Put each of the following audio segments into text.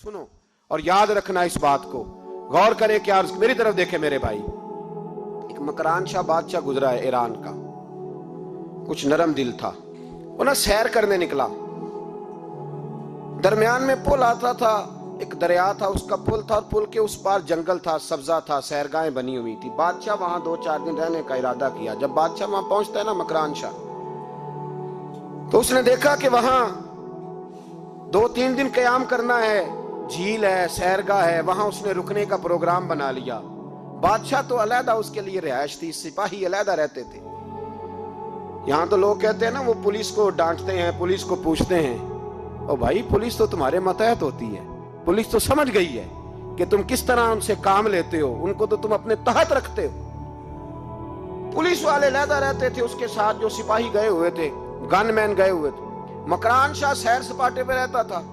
सुनो और याद रखना इस बात को, गौर करें क्या, मेरी तरफ देखे मेरे भाई। एक मकरान शाह बादशाह गुजरा है ईरान का, कुछ नरम दिल था। वो ना सैर करने निकला, दरमियान में पुल आता था, एक दरिया था, उसका पुल था, और पुल के उस पार जंगल था, सब्जा था, सैरगाहें बनी हुई थी। बादशाह वहां 2-4 दिन रहने का इरादा किया। जब बादशाह वहां पहुंचता है ना मकरान शाह, तो उसने देखा कि वहां 2-3 दिन क़याम करना है, झील है, सैरगाह है, वहां उसने रुकने का प्रोग्राम बना लिया। बादशाह तो अलहदा उसके लिए रिहाइश थी, सिपाही अलहदा रहते थे। यहां तो लोग कहते हैं ना, वो पुलिस को डांटते हैं, पुलिस को पूछते हैं, ओ भाई पुलिस तो तुम्हारे मतहत होती है, पुलिस तो समझ गई है कि तुम किस तरह उनसे काम लेते हो, उनको तो तुम अपने तहत रखते हो। पुलिस वाले अलहदा रहते थे, उसके साथ जो सिपाही गए हुए थे, गनमैन गए हुए थे। मकरान शाह सैर सपाटे पे रहता था।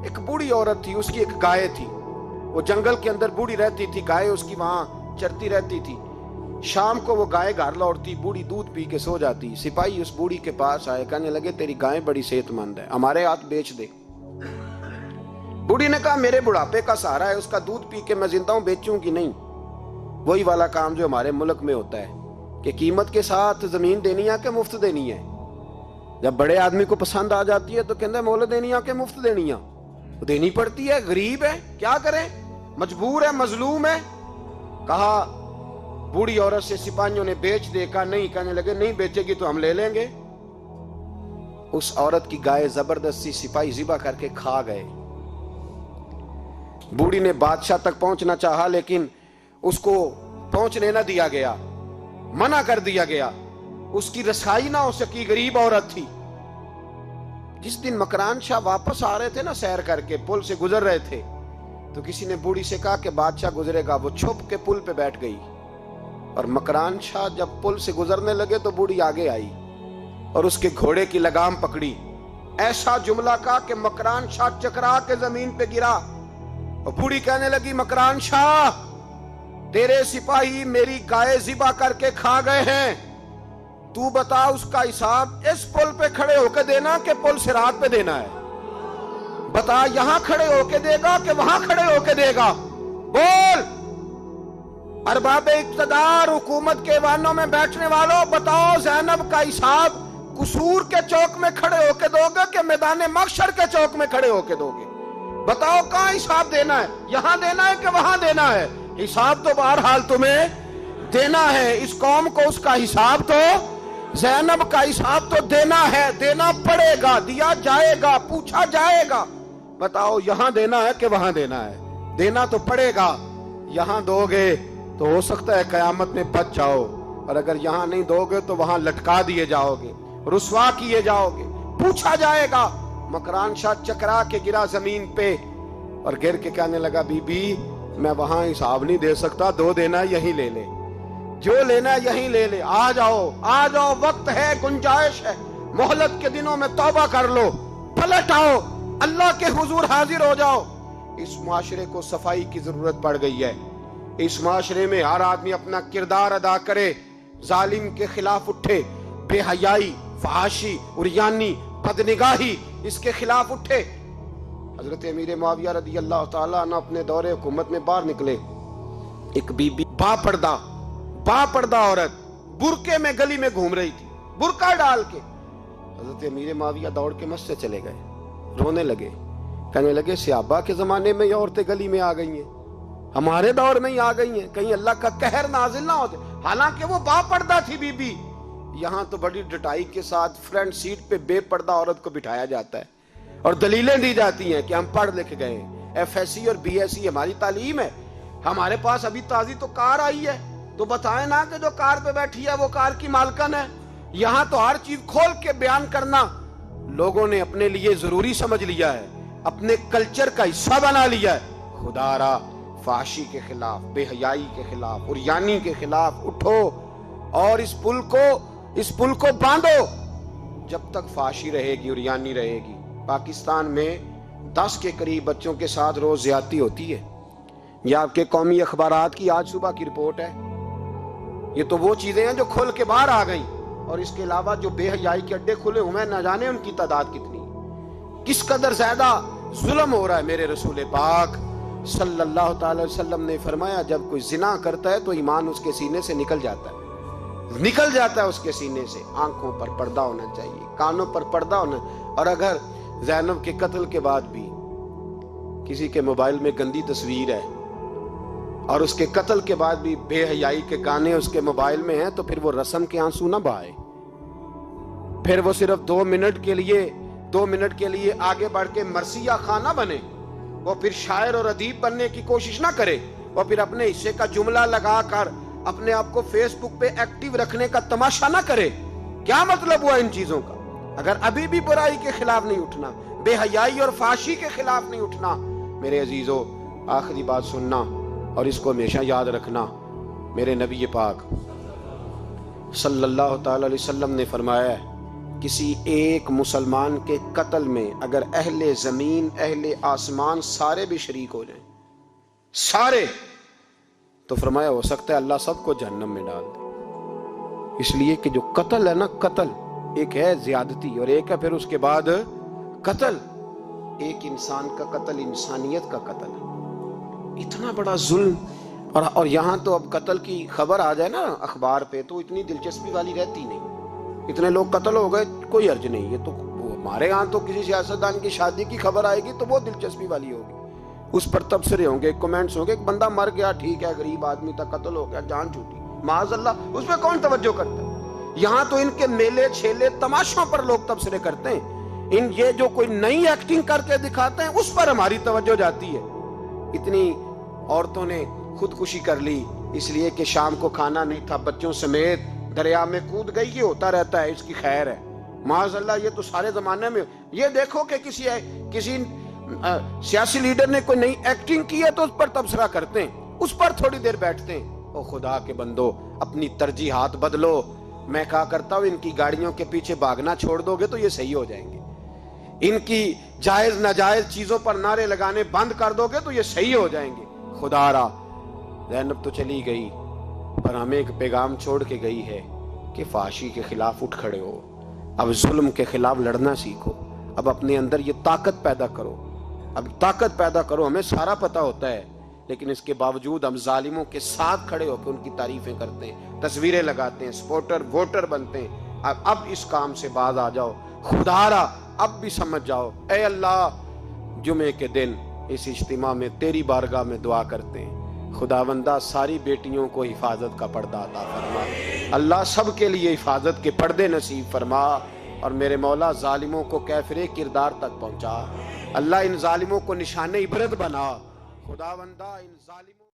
एक बूढ़ी औरत थी, उसकी एक गाय थी, वो जंगल के अंदर बूढ़ी रहती थी, गाय उसकी वहां चरती रहती थी। शाम को वो गाय घर लौटती, बूढ़ी दूध पी के सो जाती। सिपाही उस बूढ़ी के पास आए, कहने लगे तेरी गाय बड़ी सेहतमंद है, हमारे हाथ बेच दे। बूढ़ी ने कहा मेरे बुढ़ापे का सहारा है, उसका दूध पी के मैं जिंदा हूं, बेचूंगी नहीं। वही वाला काम जो हमारे मुल्क में होता है कि कीमत के साथ जमीन देनी है कि मुफ्त देनी है। जब बड़े आदमी को पसंद आ जाती है तो कहते हैं मोल देनी है कि मुफ्त देनी है, तो देनी पड़ती है, गरीब है, क्या करें, मजबूर है, मजलूम है। कहा बूढ़ी औरत से सिपाहियों ने बेच दे, कहा नहीं, कहने लगे नहीं बेचेगी तो हम ले लेंगे। उस औरत की गाय जबरदस्ती सिपाही ज़िबा करके खा गए। बूढ़ी ने बादशाह तक पहुंचना चाहा, लेकिन उसको पहुंचने ना दिया गया, मना कर दिया गया, उसकी रसाई ना हो सकी, गरीब औरत थी। जिस दिन मकरान शाह वापस आ रहे थे ना, सैर करके पुल से गुजर रहे थे, तो किसी ने बूढ़ी से कहा कि बादशाह गुजरेगा। वो छुप के पुल पे बैठ गई, और मकरान शाह जब पुल से गुजरने लगे तो बूढ़ी आगे आई और उसके घोड़े की लगाम पकड़ी। ऐसा जुमला कहा कि मकरान शाह चकरा के जमीन पे गिरा। और बूढ़ी कहने लगी मकरान शाह, तेरे सिपाही मेरी गाय ज़िबा करके खा गए हैं, तू बता उसका हिसाब इस पुल पे खड़े होके देना कि पुल सिरात पे देना है? बता, यहां खड़े होके देगा कि वहां खड़े होके देगा? बोल। अरबाबे इक्तदार, हुकूमत के वानों में बैठने वालों, बताओ ज़ैनब का हिसाब कसूर के चौक में खड़े होके दोगे कि मैदान महशर के चौक में खड़े होके दोगे? बताओ कहां हिसाब देना है, यहां देना है कि वहां देना है? हिसाब तो बहरहाल तुम्हें देना है। इस कौम को उसका हिसाब तो, ज़ैनब का हिसाब तो देना है, देना पड़ेगा, दिया जाएगा, पूछा जाएगा। बताओ यहां देना है कि वहां देना है? देना तो पड़ेगा। यहां दोगे तो हो सकता है कयामत में बच जाओ, और अगर यहां नहीं दोगे तो वहां लटका दिए जाओगे, रुस्वा किए जाओगे, पूछा जाएगा। मकरान शाह चकरा के गिरा जमीन पे और गिर के कहने लगा बीबी मैं वहां हिसाब नहीं दे सकता, दो देना यहीं ले ले, जो लेना यहीं ले ले, आ जाओ, आ जाओ, वक्त है, गुंजाइश है, मोहलत के दिनों में तौबा कर लो, पलट आओ, अल्लाह के हुजूर हाजिर हो जाओ। इस मुआशरे को सफाई की जरूरत पड़ गई है। इस मुआशरे में हर आदमी अपना किरदार अदा करे, जालिम के खिलाफ उठे, बेहयाई, फहाशी, उरियानी, बदनिगाही, इसके खिलाफ उठे। हजरत अमीर मुआविया रदी अल्लाह ताला अन्हु अपने दौरे हुकूमत में बाहर निकले। एक बीबी बापर्दा औरत बुरके में गली में घूम रही थी, बुरका डाल के। हजरत अमीर मुआविया दौड़ के मस्जिद चले गए, रोने लगे, कहने लगे सहाबा के जमाने में ये औरतें गली में आ गई हैं, हमारे दौर में ही आ गई हैं, कहीं अल्लाह का कहर नाजिल ना हो जाए। हालांकि वो बापर्दा थी बीबी। यहां तो बड़ी डटाई के साथ फ्रंट सीट पे बेपर्दा औरत को बिठाया जाता है और दलीलें दी जाती हैं कि हम पढ़ लिख गए, FSC और BSc हमारी तालीम है, हमारे पास अभी ताजी तो कार आई है, तो बताएं ना कि जो कार पे बैठी है वो कार की मालकन है। यहां तो हर चीज खोल के बयान करना लोगों ने अपने लिए जरूरी समझ लिया है, अपने कल्चर का हिस्सा बना लिया है। खुदारा फाशी के खिलाफ, बेहयाई के खिलाफ, उरियानी के खिलाफ उठो और इस पुल को बांधो। जब तक फाशी रहेगी, उरियानी रहेगी। पाकिस्तान में 10 के करीब बच्चों के साथ रोज ज्यादती होती है। यह आपके कौमी अखबारात की आज सुबह की रिपोर्ट है। ये तो वो चीजें हैं जो खुल के बाहर आ गई, और इसके अलावा जो बेहयाई के अड्डे खुले हुए हैं, न जाने उनकी तादाद कितनी, किस कदर ज्यादा ظلم ہو رہا ہے۔ میرے رسول پاک صلی اللہ تعالی وسلم نے فرمایا جب کوئی زنا کرتا ہے تو ایمان اس کے سینے سے نکل جاتا ہے اس کے سینے سے۔ آنکھوں پر پردہ ہونا چاہیے، کانوں پر پردہ ہونا۔ اور اگر زینب کے قتل کے بعد بھی کسی کے موبائل میں گندی تصویر ہے اور اس کے قتل کے بعد بھی بے حیائی کے گانے اس کے موبائل میں ہیں، تو پھر وہ رسم کے آنسو نہ بہائے، پھر وہ صرف 2 منٹ کے لیے آگے بڑھ کے مرثیہ خانہ بنے، وہ پھر شاعر اور ادیب بننے کی کوشش نہ کرے، وہ پھر اپنے حصے کا جملہ لگا کر اپنے آپ کو فیس بک پہ ایکٹیو رکھنے کا تماشا نہ کرے۔ کیا مطلب ہوا ان چیزوں کا؟ اگر ابھی بھی برائی کے خلاف نہیں اٹھنا، بے حیائی اور فحاشی کے خلاف نہیں اٹھنا، میرے عزیزو آخری بات سننا اور اس کو ہمیشہ یاد رکھنا۔ میرے نبی پاک صلی اللہ تعالی علیہ وسلم نے فرمایا ہے کسی ایک مسلمان کے قتل میں اگر اہل زمین اہل آسمان سارے بھی شریک ہو جائیں، سارے، تو فرمایا ہو سکتا ہے اللہ سب کو جہنم میں ڈال دے۔ اس لیے کہ جو قتل ہے نا، قتل ایک ہے زیادتی اور ایک ہے پھر اس کے بعد قتل۔ ایک انسان کا قتل انسانیت کا قتل ہے، اتنا بڑا ظلم۔ اور یہاں تو اب قتل کی خبر آ جائے نا اخبار پہ تو اتنی دلچسپی والی رہتی نہیں، اتنے لوگ قتل ہو گئے کوئی حرج نہیں۔ یہ تو ہمارے ہاں تو کسی سیاستدان کی شادی کی خبر آئے گی تو وہ دلچسپی والی ہوگی، اس پر تبصرے ہوں گے، کمنٹس ہوں گے، ایک بندہ مر گیا ٹھیک ہے، غریب آدمی تھا، قتل ہو گیا، جان چھوٹی، معاذ اللہ، اس پہ کون توجہ کرتا ہے؟ یہاں تو ان کے میلے چھیلے تماشوں پر لوگ تبصرے کرتے ہیں، یہ جو کوئی نئی ایکٹنگ کر کے دکھاتے ہیں اس پر ہماری توجہ جاتی ہے۔ اتنی عورتوں نے خودکشی کر لی اس لیے کہ شام کو کھانا نہیں تھا، بچوں سمیت دریا میں کود گئی، یہ ہوتا رہتا ہے، اس کی خیر ہے، معاذ اللہ۔ یہ تو سارے زمانے میں، یہ دیکھو کہ کسی سیاسی لیڈر نے کوئی نئی ایکٹنگ کی ہے تو اس پر تبصرہ کرتے ہیں، اس پر تھوڑی دیر بیٹھتے ہیں۔ او خدا کے بندو، اپنی ترجیحات بدلو۔ میں کہا کرتا ہوں ان کی گاڑیوں کے پیچھے بھاگنا چھوڑ دو گے تو یہ صحیح ہو جائیں گے، ان کی جائز ناجائز چیزوں پر نعرے لگانے بند کر دو گے تو یہ صحیح ہو جائیں گے۔ خدا را، زینب تو چلی گئی پر ہمیں ایک پیغام چھوڑ کے گئی ہے کہ فحاشی کے خلاف اٹھ کھڑے ہو، اب ظلم کے خلاف لڑنا سیکھو، اب اپنے اندر یہ طاقت پیدا کرو، اب طاقت پیدا کرو۔ ہمیں سارا پتہ ہوتا ہے لیکن اس کے باوجود ہم ظالموں کے ساتھ کھڑے ہو کے ان کی تعریفیں کرتے ہیں، تصویریں لگاتے ہیں، سپورٹر ووٹر بنتے ہیں۔ اب اس کام سے باز آ جاؤ، خدا را اب بھی سمجھ جاؤ۔ اے اللہ، جمعے کے دن اس اجتماع میں تیری بارگاہ میں دعا کرتے ہیں، خداوندہ ساری بیٹیوں کو حفاظت کا پردہ عطا فرما، اللہ سب کے لیے حفاظت کے پردے نصیب فرما، اور میرے مولا ظالموں کو کیفر کردار تک پہنچا، اللہ ان ظالموں کو نشان عبرت بنا، خداوندہ ان ظالموں